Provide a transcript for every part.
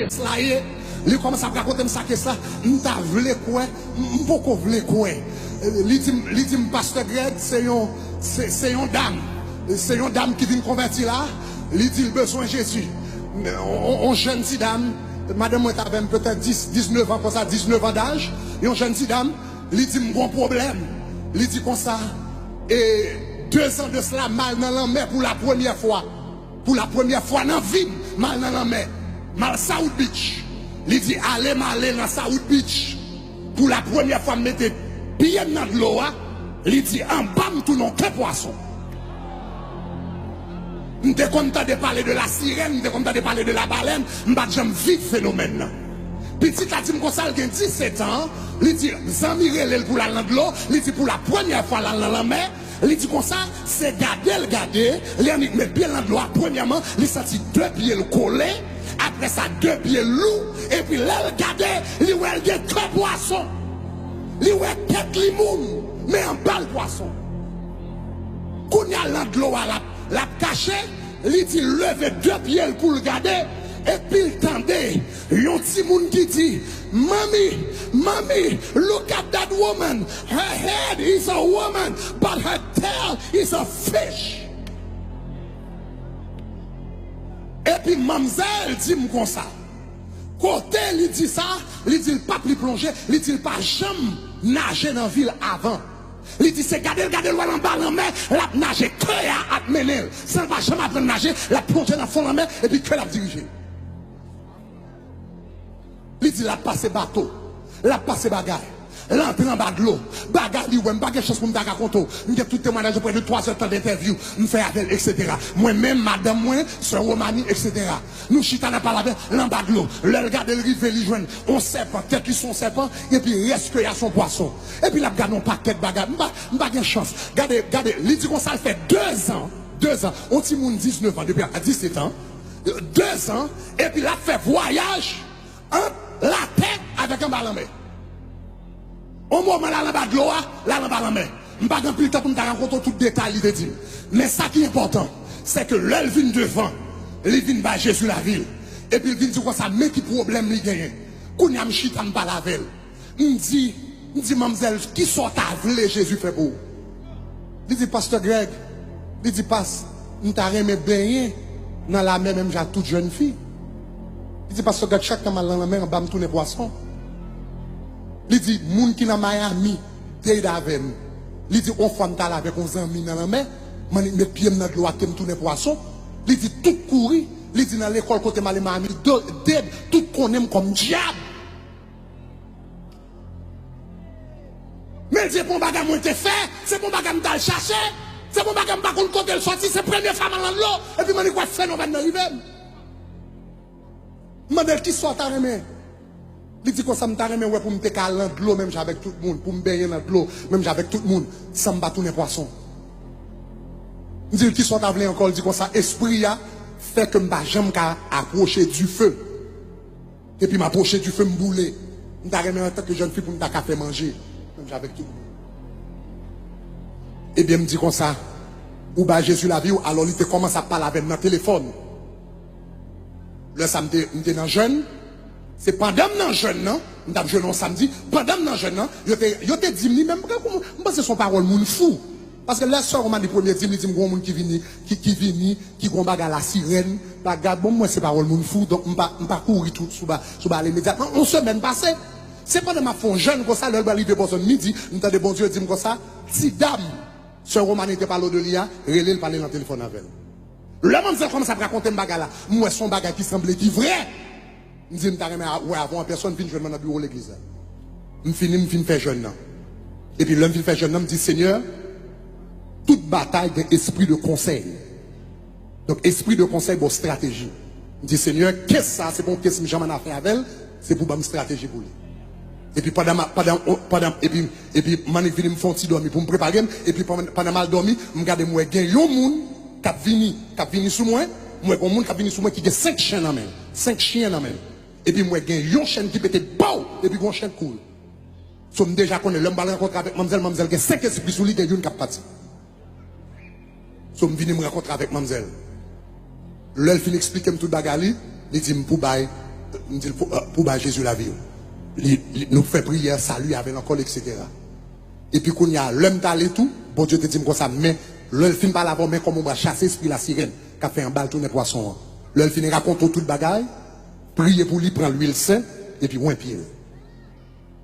slaye, il commence à raconter ça que ça, m'ta vle quoi, m'poko vle quoi. Il dit pasteur Greg, c'est une dame qui vient convertir là, il dit besoin de Jésus. On jeune si dame, madame moi avait peut-être 19 ans comme ça, 19 ans d'âge, et on jeune si dame, il dit mon problème. Il dit comme ça et 2 ans de cela mal dans la mer pour la première fois. Pour la première fois dans la vie, mal dans la mer. Mal South Beach. Il dit allez mal dans South Beach. Pour la première fois mettez pied dans l'eau. Il dit en bas tout non que poisson. Je suis content de parler de la sirène, je suis content de parler de la baleine, je ne jamais vivre phénomène. Petit a dit comme ça, il a 17 ans, il dit Zamirel pour la de l'eau, il dit pour la première fois dans la mer, il dit comme ça, c'est garder, il a mis pieds dans l'eau, premièrement, il a senti 2 pieds collés, après ça 2 pieds lourds, et puis là, il a gardé, il a eu 3 poissons, il a eu 4 limons, mais un bal poisson. Quand il y a l'eau la caché, il dit lever 2 pieds pour le garder. Et puis il tendait, yon petit monde qui dit, Mommy, look at that woman. Her head is a woman, but her tail is a fish. Et puis mademoiselle dit comme ça. Côté, il dit ça, il dit pas plus plonger, il dit pas jamais nager dans la ville avant. Il dit c'est garder l'eau en bas en mer, la nager, que à mener. Ça ne va jamais apprendre à nager, la plonger dans le fond de la mer, et puis que la diriger. Il dit la passe bateau, la passe bagaille, l'entrée en bas de l'eau, bagaille, il y a une chose pour me raconter. Il y a tout témoignage près de 3 heures d'interview, me faire avec, etc. Moi-même, madame, moi, soeur Romani, etc. Nous, chita n'a pas la l'en bas de l'eau, le regarde le rive, il joue, on serpent, tête qui sont serpent, et puis reste qu'il y a son poisson. Et puis là, regarde, on paquet de bagaille, pas de chance. Regardez, il dit qu'on ça fait 2 ans, on dit mon 19 ans, depuis à 17 ans, 2 ans, et puis là, fait voyage, la tête avec un ballon. Au moment là, la bas de l'eau, là, la ballon. Je ne vais pas plus de temps pour me raconter tout détail, il dit. Mais ça qui est important, c'est que l'elle vient devant, il vient par Jésus la ville. Et puis il vient dire quoi ça, mais qui problème il gagne. Quand il y a un chita, je parle avec elle. Il dit, mademoiselle, qui sort à vle Jésus fait pour vous? Il dit, pasteur Greg, il dit, passe, nous t'arrêtons baigner dans la mer, même j'ai toute jeune fille. Il dit, parce que chaque temps, dans la mer, on va me tourner poisson. Il dit, moun qui dans Miami, t'es avec nous. Il dit, on fait avec 11 amis dans la mer, je mets pieds dans l'eau, je tourner poisson. Il dit, tout courir. Il dit, dans l'école, côté Miami, tout qu'on aime comme diable. Mais il dit, bon bagage, moi, t'ai fait, c'est bon bagage, m'ta cherché, c'est bon bagage, m'ta contre côté le sorti, c'est première femme dans l'eau, et puis, je dis, quoi, phénomène dans l'hiver. Mandel qui soit à remettre. Il dit que ça me t'a remis pour me caler dans l'eau, même avec tout le monde, pour me baigner dans l'eau, même avec tout le monde, ça me bat tous les poissons. Il dit qui soit à venir encore, il dit que ça, esprit a fait que je ne vais jamais approcher du feu. Et puis m'approcher du feu, me bouler. Je t'a remis en tant que jeune fille pour me faire manger, même avec tout le monde. Et bien, me dit comme ça, ou bah Jésus la vie, alors il commence à parler avec mon téléphone. Le samedi, je suis jeune. C'est pendant que je suis jeune, non? Je suis jeune samedi. Pendant que je suis jeune, je te dis, même pas c'est son parole, mon fou. Parce que la soeur, on m'a dit, premier dit, il dit, mon monde qui vient, qui combat à la sirène. Regarde, bon, moi, c'est parole, mon fou. Donc, je ne vais pas courir tout sur les médias. On se mène passé. C'est pas de ma fond jeune, comme ça, l'heure arrive pour midi, nous avons des bons dieux, dit comme ça. Si dame, soeur Romane était parlé de l'IA, relais le parler dans le téléphone avec elle. Le monde commence à raconter un bagage là. Moi, son bagage qui semblait qui vrai. Je dis, ouais, avant, personne vient jouer dans le bureau de l'église. Je finis faire jeune. Et puis, l'homme vient faire jeune, je dis, Seigneur, toute bataille d'esprit de conseil. Donc, esprit de conseil, pour stratégie. Je dis, Seigneur, qu'est-ce que ça? C'est pour qu'est-ce que j'en ai fait avec elle? C'est pour une stratégie pour lui. Et puis, et puis, je me fais un petit dormir pour me préparer. Et puis, pendant mal dormi, je regarde, moi, il y a un monde qui vient sur moi. Moi, un monde qui vient sur moi qui a 5 chiens dans la main. 5 chiens dans la main. Et puis, moi, il y a un chien qui peut être beau. Et puis, un chien cool. So, je déjà connais l'homme qui rencontre avec mademoiselle, il y a 5 esprits sur lui, il y a une qui parti. So, je viens me rencontrer avec mademoiselle. L'elle finit expliquer tout le bagage, il dit, pour bailler, pour bah Jésus la vie. Nous fait prière, salut avec l'encore, etc. Et puis, quand il y a l'homme d'aller tout, bon Dieu te dit comme ça, mais l'homme finit par l'avoir, mais comme on va chasser l'esprit la sirène, qui a fait un bal tourner poisson. L'homme finit raconter tout le bagage, prier pour lui, prendre l'huile sainte, et puis, moi, pied.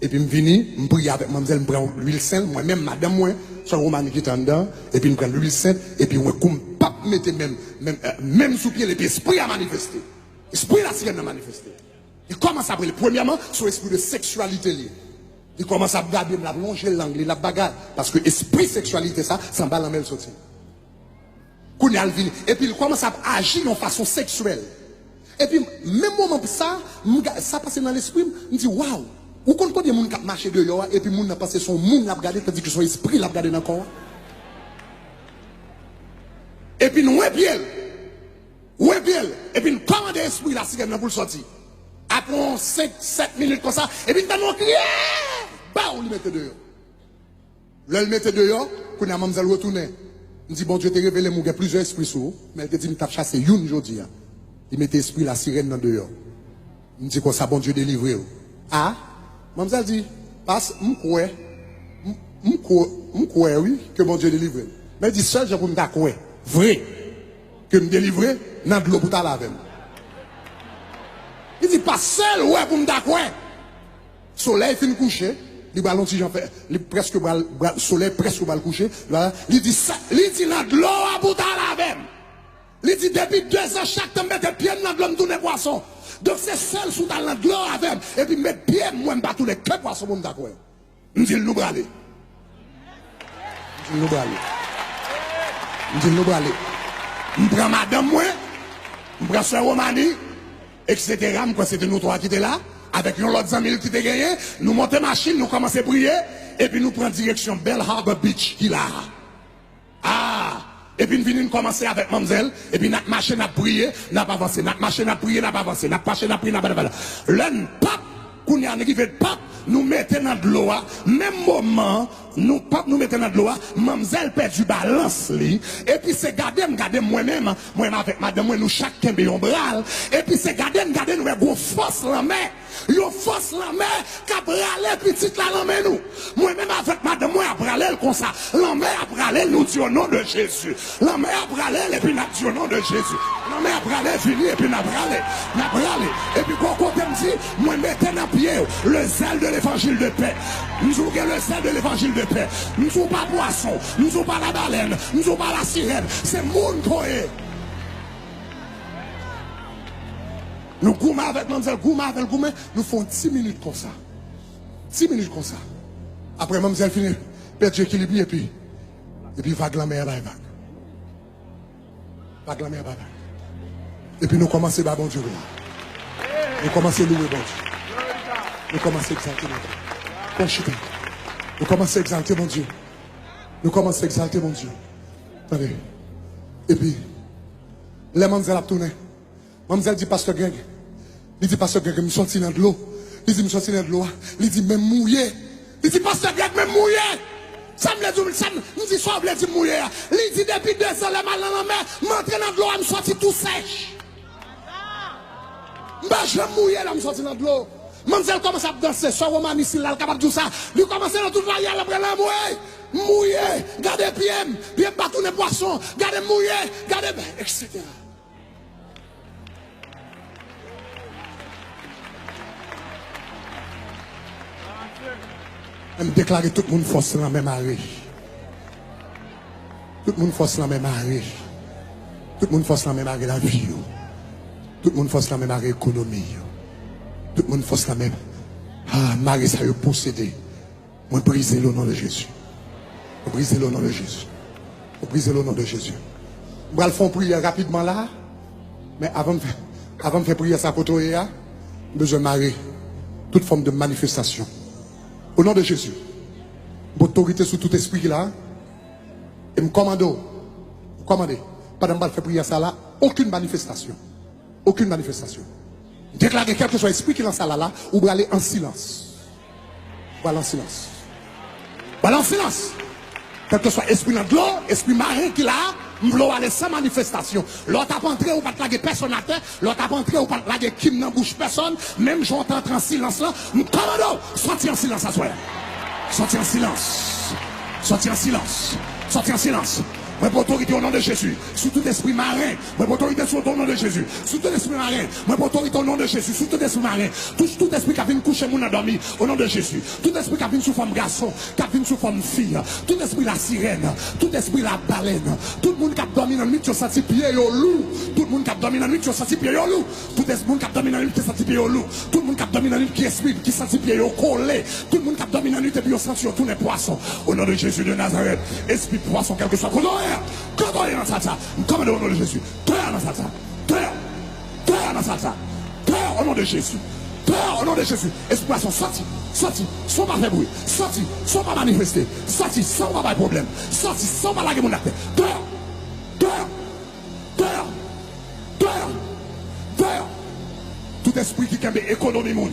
Et puis, je viens, je prie avec mademoiselle, je prends l'huile sainte, moi-même, madame, moi, sur Romani qui est en dedans, et puis, je prends l'huile sainte, et puis, moi, comme pas mettre même sous pied, l'esprit à manifester. L'esprit la sirène à manifester. Il commence à brûler. Premièrement, son esprit de sexualité lié. Il commence à regarder, la longer l'angle, la bagarre. Parce que l'esprit sexualité, ça va dans le sortir. Et puis il commence à agir de façon sexuelle. Et puis, même moment pour ça, ça passe dans l'esprit, je me dis, waouh, où quand il y a des gens qui marchent dehors, et puis les gens qui passé son monde l'a regardé, tandis que son esprit l'a regardé dans le corps. Et puis nous, ouais bien, et puis nous commandons l'esprit, la sirène pour le sortir. Après 5-7 minutes comme ça, et puis nous crions, bah on le mettait dehors. Là, le mettait dehors, quand la mademoiselle retournait, il dit, bon Dieu, t'es révélé, il y a plusieurs esprits sur vous, mais elle te dit, il t'a chassé une aujourd'hui. Il mettait l'esprit, la sirène dans dehors. Il dit, quoi ça, bon Dieu, délivré. Ah, mademoiselle dit, passe, m'coué, oui, que bon Dieu délivré. Mais il dit, seul, j'ai pour me dire, vrai, que me délivrer, dans de l'eau pour ta laver. Il dit, pas seul, ouais, pour me dire, soleil fin couché, le ballon si j'en fais, presque soleil presque va le coucher, il dit dans de l'eau à bout à la même. Il dit depuis 2 ans chaque temps mettre pied dans de l'eau tous les poissons. Donc c'est seul sous dans de l'eau avec et puis mettre pied moi pas tous les poissons pour me d'accord. Il dit nous braler. Il dit nous braler. Il dit nous braler. Je prends madame moi, je prends soeur Romani, etc. Moi c'était nous trois qui étaient là. Avec un autre ami qui était gagné, nous montons machine, nous commençons à prier, et puis nous prenons direction Bell Harbor Beach, qui là. Ah! Et puis nous venons commencer avec mademoiselle, et puis notre machine a prié, n'a pas avancé, notre machine a prié, n'a pas avancé, notre machine a prié, n'a pas avancé. L'un pape, qu'on y a arrivé de pape, nous mettons dans de l'eau, même moment, nous pape nous mettons dans de l'eau, mademoiselle perd du balance, et puis c'est garder moi-même, moi avec madame, nous chacun un bras, et puis c'est garder nous avons force la main. Yo force la mer, qu'a bralé petite la main nous. Moi-même avec madame, moi a bralé comme ça. La mer a bralé, nous dit au nom de Jésus. La mer a bralé, et puis nous dit au nom de Jésus. La mer a bralé, fini, et puis nous bralé. Et puis quand on me dit, moi mettez dans pied le zèle de l'évangile de paix. Nous avons le zèle de l'évangile de paix. Nous n'avons pas poisson, nous n'avons pas la baleine, nous n'avons pas la sirène. C'est monde pour eux. Nous goûtons avec mademoiselle, nous faisons 10 minutes comme ça. 10 minutes comme ça. Après, mademoiselle finit, perdre l'équilibre, et puis vague la mer, vague. Vague la mer, vague. Et puis nous commençons à bon Dieu. Nous commençons à louer bon Dieu. Nous commençons à exalter mon Dieu. Nous commençons à exalter mon Dieu. Nous commençons à exalter mon Dieu. Attendez. Et puis, la mademoiselle a tourné. Mademoiselle dit, pasteur Greg, il dit, pasteur Greg, je me sorti dans de l'eau. Il dit, je me sorti dans de l'eau. Il dit, même mouillé. Il dit, pasteur Greg, même mouillé. Ça me dit, ça me dit, soit vous dit mouillé. Il dit, depuis 2 ans, le mal dans la mer, m'entrer dans de l'eau, je me sorti tout sèche. Je me mouillé, là, je me sorti dans de l'eau. Mademoiselle commence à danser, soit Roman ici, là, capable de tout ça. Lui commence dans toute la yale, après la mouillé. Gardez pied, pas tous les poissons, gardez mouillé, gardez, etc. Je déclarer tout le monde force dans la même arrêt. Tout le monde force dans la même arrêt. Tout le monde force dans la même arrêt la vie. Tout le monde force dans la même arrêt l'économie. Tout le monde force dans la même. Ah, Marie, ça y est possédé. Moi, briser le nom de Jésus. Briser le nom de Jésus. Briser le nom de Jésus. Je vais faire prière rapidement là. Mais avant de faire prière, ça côté, j'ai besoin de Marie. Toute forme de manifestation. Au nom de Jésus, autorité sur tout esprit là, et me commandez, pendant que je fais prier ça là, aucune manifestation. Aucune manifestation. Déclarez quel que soit l'esprit qui lance ça là, ou vous aller en silence. Ou aller en silence. Ou aller en silence. Quel que soit esprit dans de l'eau, esprit marin qui là, m'vlo aller sans manifestation. L'autre a entré ou pas laguer personne à terre, l'autre a entré ou pas laguer kim dans bouche personne, même j'entends en silence là, m'commando, sorti en silence à soi. Sorti en silence. Sorti en silence. Sorti en silence. Moi, pour autorité au nom de Jésus, sous tout esprit marin, moi, pour autorité sous le nom de Jésus, sous tout esprit marin, moi, pour autorité au nom de Jésus, sous tout esprit marin, tout esprit qui a venu coucher mon endormi, au nom de Jésus, tout esprit qui a venu sous forme garçon, qui a venu sous forme fille, tout esprit la sirène, tout esprit la baleine, tout le monde qui a dormi dans la nuit, qui a senti pied au loup, tout le monde qui a dormi dans la nuit, qui a senti pied au loup, tout le monde qui a dormi dans la nuit, qui a senti pied au loup, tout le monde qui a dormi dans la nuit, qui esprit, qui senti pied au collé, tout le monde qui a dormi dans la nuit, et puis au senti tous les poissons, au nom de Jésus de Nazareth, esprit poisson, quel que soit, quand dans ça, comme au nom de Jésus, terre dans ça, terre dans ça, terre au nom de Jésus, terre au nom de Jésus, esprit poisson, sorti, sans pas faire bruit, sorti, sans pas manifester, sorti, sans pas avoir problème, sorti, sans pas laguer mon acte, terre, tout esprit qui cambe économie monde,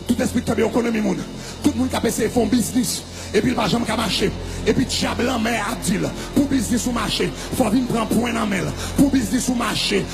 tout esprit qui cambe économie monde, tout le monde qui a essayé de faire un business. Et puis le l'argent qui a marché. Et puis diable en mer a dit pour business ou marché, faut venir prendre point dans main. Pour business ou marché,